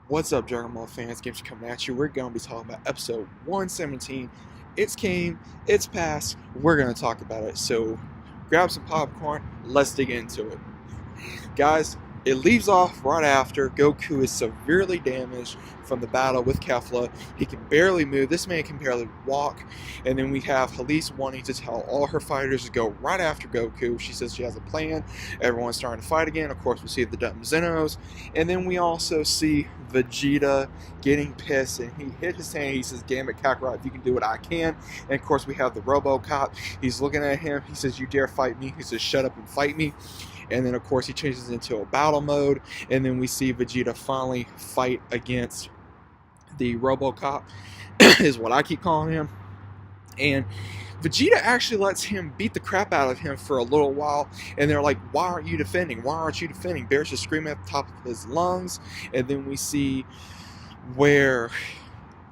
What's up, Dragon Ball fans? Gamster coming at you. We're going to be talking about episode 117. It's came, it's passed. We're going to talk about it. So grab some popcorn. Let's dig into it. Guys, it leaves off right after Goku is severely damaged from the battle with Kefla. He can barely move. This man can barely walk. And then we have Halise wanting to tell all her fighters to go right after Goku. She says she has a plan. Everyone's starting to fight again. Of course, we see the dumb ZENO'S. And then we also see Vegeta getting pissed, and he hit his hand. He says, "Damn it, Kakarot, if you can do it, I can." And of course, we have the RoboCop. He's looking at him. He says, "You dare fight me?" He says, "Shut up and fight me." And then, of course, he changes into a battle mode. And then we see Vegeta finally fight against the RoboCop, is what I keep calling him. And Vegeta actually lets him beat the crap out of him for a little while. And they're like, "Why aren't you defending? Why aren't you defending?" Bear's just screaming at the top of his lungs. And then we see where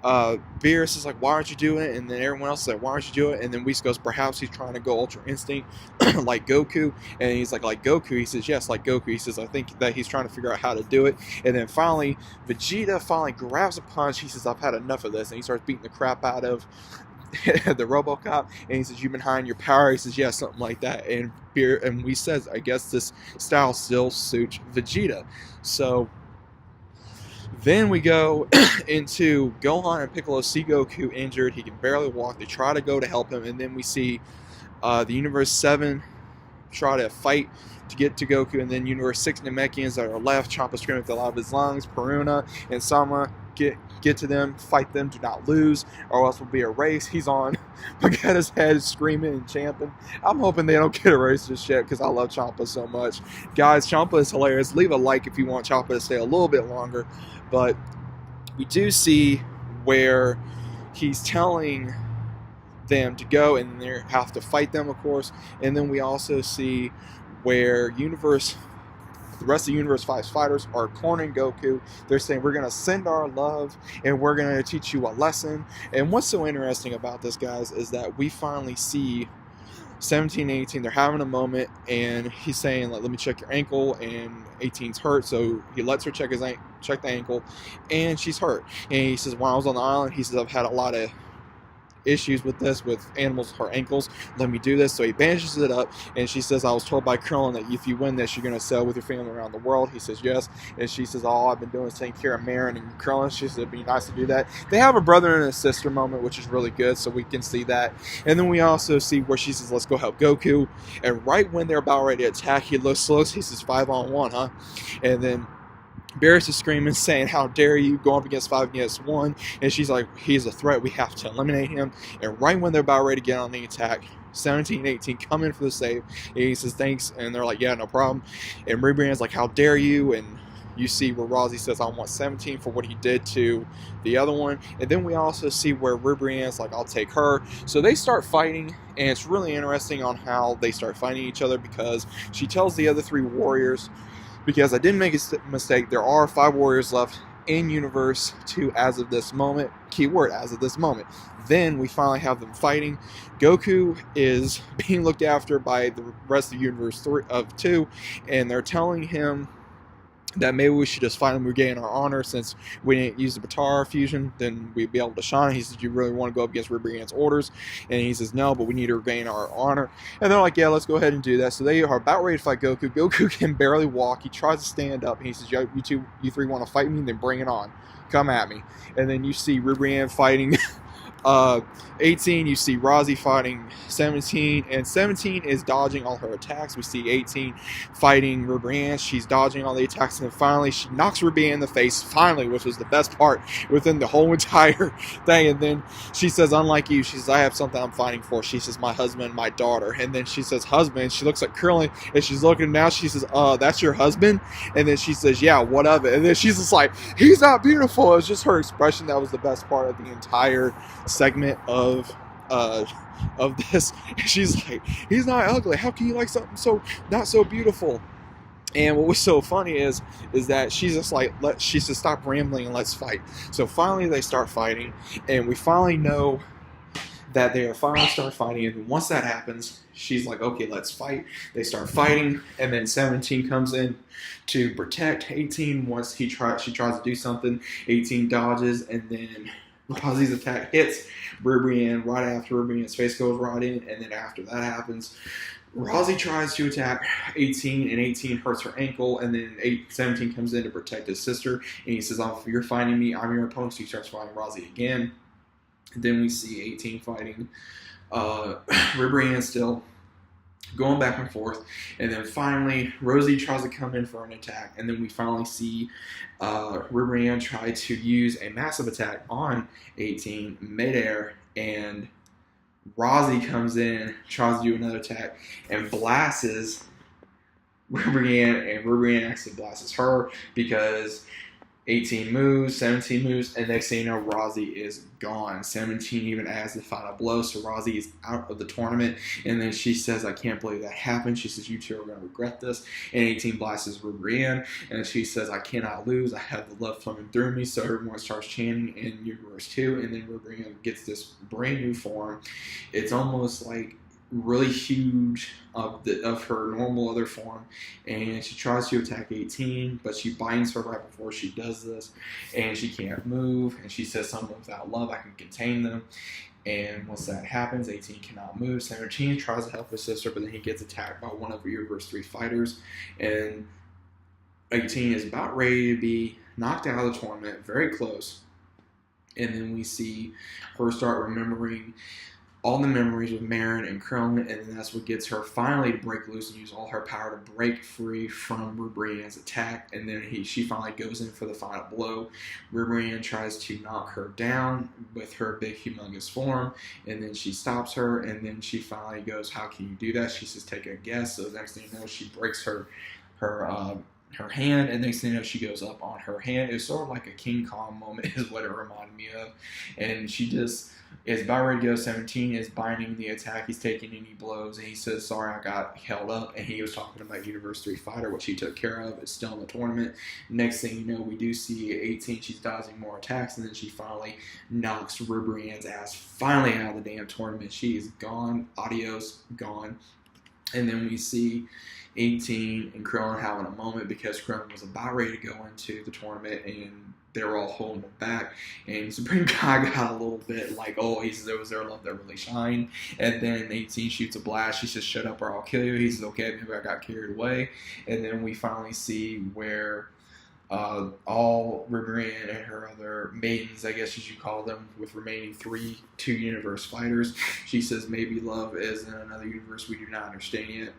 Beerus is like, "Why aren't you doing it?" And then everyone else is like, "Why aren't you doing it?" And then Whis goes, "Perhaps he's trying to go Ultra Instinct like Goku." And he's like Goku?" He says, "Yes, like Goku." He says, "I think that he's trying to figure out how to do it." And then finally, Vegeta grabs a punch. He says, "I've had enough of this." And he starts beating the crap out of the RoboCop. And he says, "You've been hiding your power." He says, "Yeah, something like that." And Whis says, "I guess this style still suits Vegeta." So then we go into Gohan and Piccolo see Goku injured. He can barely walk. They try to go to help him. And then we see the Universe 7 try to fight to get to Goku. And then Universe 6 Namekians that are left, Champa screaming at the top of his lungs. Peruna and Sama get to them, fight them, do not lose, or else will be a race. He's on Vegeta's head screaming and chanting. I'm hoping they don't get erased just yet because I love Champa so much. Guys, Champa is hilarious. Leave a like if you want Champa to stay a little bit longer. But we do see where he's telling them to go and they have to fight them, of course. And then we also see where the rest of Universe 5's fighters are cornering Goku. They're saying, "We're going to send our love and we're going to teach you a lesson." And what's so interesting about this, guys, is that we finally see 17 and 18, they're having a moment, and he's saying, like, "Let me check your ankle," and 18's hurt, so he lets her check the ankle, and she's hurt. And he says, "When I was on the island," he says, "I've had a lot of issues with animals, her ankles. Let me do this." So he bandages it up, and she says, "I was told by Krillin that if you win this, you're going to sail with your family around the world." He says, "Yes." And she says, "All I've been doing is taking care of Marin and Krillin." She says, "It'd be nice to do that." They have a brother and a sister moment, which is really good, so we can see that. And then we also see where she says, "Let's go help Goku." And right when they're about ready to attack, he looks slow. He says, 5-on-1, huh? And then Beerus is screaming, saying, "How dare you go up against 5 against 1?" And she's like, "He's a threat. We have to eliminate him." And right when they're about ready to get on the attack, 17 and 18 come in for the save. And he says, "Thanks." And they're like, "Yeah, no problem." And Ribrian's like, "How dare you?" And you see where Rosie says, "I want 17 for what he did to the other one." And then we also see where Ribrian's like, "I'll take her." So they start fighting, and it's really interesting on how they start fighting each other, because she tells the other 3 warriors, because I didn't make a mistake, there are 5 warriors left in Universe 2 as of this moment. Keyword, as of this moment. Then we finally have them fighting. Goku is being looked after by the rest of Universe 2, and they're telling him that maybe we should just fight him, regain our honor, since we didn't use the Batara fusion, then we'd be able to shine. He says, "Do you really want to go up against Ribrian's orders?" And he says, "No, but we need to regain our honor." And they're like, "Yeah, let's go ahead and do that." So they are about ready to fight Goku. Goku can barely walk. He tries to stand up, and he says, "Yo, you 3 want to fight me? Then bring it on. Come at me." And then you see Ribrian fighting 18, you see Rosie fighting 17, and 17 is dodging all her attacks. We see 18 fighting Ribrian. She's dodging all the attacks, and then finally she knocks Ribrian in the face, finally, which was the best part within the whole entire thing. And then she says, "Unlike you," she says, "I have something I'm fighting for." She says, "My husband and my daughter." And then she says, "Husband." She looks at Krillin, and she's looking now. She says, "That's your husband?" And then she says, "Yeah, what of it?" And then she's just like, "He's not beautiful." It was just her expression that was the best part of the entire segment of this. She's like, "He's not ugly. How can you like something so not so beautiful?" And what was so funny is that she's just like, she says, "Stop rambling and let's fight." So finally they start fighting, and we finally know that they are finally start fighting. And once that happens, she's like, okay, let's fight. They start fighting, and then 17 comes in to protect 18. Once she tries to do something, 18 dodges, and then Rosie's attack hits Brienne right after Brienne's face goes right in, and then after that happens, Rosie tries to attack 18, and 18 hurts her ankle, and then 17 comes in to protect his sister, and he says, oh, you're fighting me, I'm your opponent, so he starts fighting Rosie again. And then we see 18 fighting Brienne still, going back and forth, and then finally Rosie tries to come in for an attack, and then we finally see Brienne try to use a massive attack on 18 midair, and Rosie comes in, tries to do another attack, and blasts Brienne, and Brienne actually blasts her because 18 moves, 17 moves, and next thing you know, Rosie is gone. 17 even adds the final blow, so Rosie is out of the tournament, and then she says, I can't believe that happened. She says, you two are going to regret this, and 18 blasts Brienne, and she says, I cannot lose, I have the love flowing through me, so everyone starts chanting in Universe 2, and then Brienne gets this brand new form. It's almost like really huge of her normal other form, and she tries to attack 18, but she binds her right before she does this, and she can't move, and she says something, without love I can contain them. And once that happens, 18 cannot move. 17 tries to help his sister, but then he gets attacked by one of Universe 3 fighters, and 18 is about ready to be knocked out of the tournament, very close. And then we see her start remembering all the memories with Marin and Krillin, and then that's what gets her finally to break loose and use all her power to break free from Brienne's attack. And then she finally goes in for the final blow. Brienne tries to knock her down with her big humongous form, and then she stops her, and then she finally goes, how can you do that? She says, take a guess. So the next thing you know, she breaks her hand, and next thing you know, she goes up on her hand. It was sort of like a King Kong moment is what it reminded me of. And she just is about ready to go. 17 is binding the attack. He's taking any blows, and he says, sorry, I got held up. And he was talking about Universe 3 fighter, which he took care of. It's still in the tournament. Next thing you know, we do see 18. She's dodging more attacks, and then she finally knocks Brienne's ass finally out of the damn tournament. She is gone. Adios, gone. And then we see 18 and Krillin having a moment because Krillin was about ready to go into the tournament, and they were all holding him back. And Supreme Kai got a little bit like, oh, he says it was their love that really shined. And then 18 shoots a blast. She says, shut up or I'll kill you. He says, okay, maybe I got carried away. And then we finally see where all Brienne and her other maidens, I guess you should call them, with remaining 2 universe fighters. She says maybe love is in another universe we do not understand yet.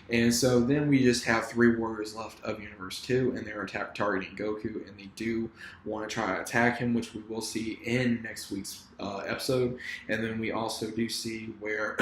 And so then we just have 3 warriors left of Universe 2, and they're targeting Goku, and they do want to try to attack him, which we will see in next week's episode. And then we also do see where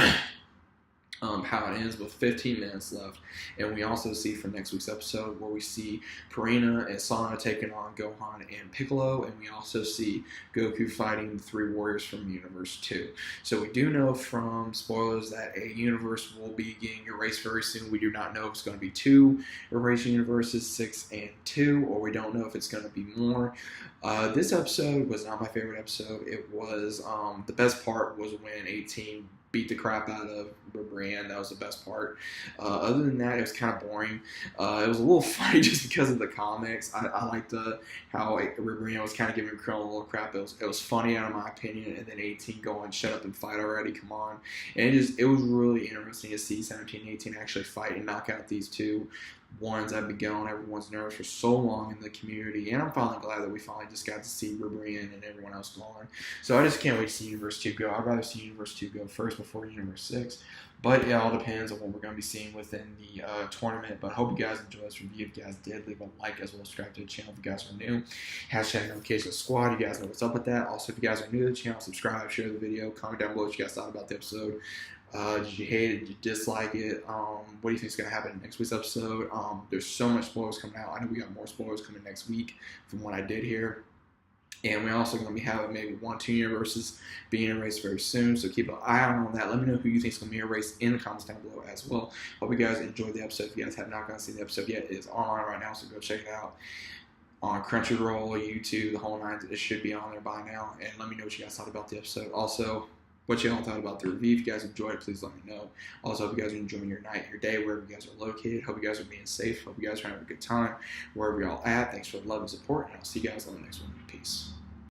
how it ends with 15 minutes left. And we also see for next week's episode where we see Purina and Sana taking on Gohan and Piccolo, and we also see Goku fighting the 3 warriors from Universe 2. So we do know from spoilers that a universe will be getting erased very soon. We do not know if it's going to be 2 erased universes, 6 and 2, or we don't know if it's going to be more. This episode was not my favorite episode. It was, the best part was when 18 beat the crap out of Brienne. That was the best part. Other than that, it was kind of boring. It was a little funny just because of the comics. I liked how Brienne was kind of giving Krillin a little crap. It was funny out of my opinion. And then 18 going, shut up and fight already, come on. And it was really interesting to see 17 and 18 actually fight and knock out these 2 ones that have been going everyone's nerves for so long in the community. And I'm finally glad that we finally just got to see Brienne and everyone else go on. So I just can't wait to see Universe 2 go. I'd rather see Universe 2 go first before Universe 6. But it all depends on what we're going to be seeing within the tournament. But I hope you guys enjoyed this review. If you guys did, leave a like as well as subscribe to the channel if you guys are new. Hashtag notification squad. You guys know what's up with that. Also, if you guys are new to the channel, subscribe, share the video, comment down below what you guys thought about the episode. Did you hate it? Did you dislike it? What do you think is going to happen in next week's episode? There's so much spoilers coming out. I know we got more spoilers coming next week from what I did here. And we're also going to be having maybe 1, 2 universes being erased very soon. So keep an eye out on that. Let me know who you think is going to be erased in the comments down below as well. Hope you guys enjoyed the episode. If you guys have not gone to see the episode yet, it is online right now. So go check it out on Crunchyroll, YouTube, the whole 9. It should be on there by now. And let me know what you guys thought about the episode. Also, what y'all thought about the review. If you guys enjoyed it, please let me know. Also, hope you guys are enjoying your night, your day, wherever you guys are located. Hope you guys are being safe. Hope you guys are having a good time wherever y'all at. Thanks for the love and support, and I'll see you guys on the next one. Peace.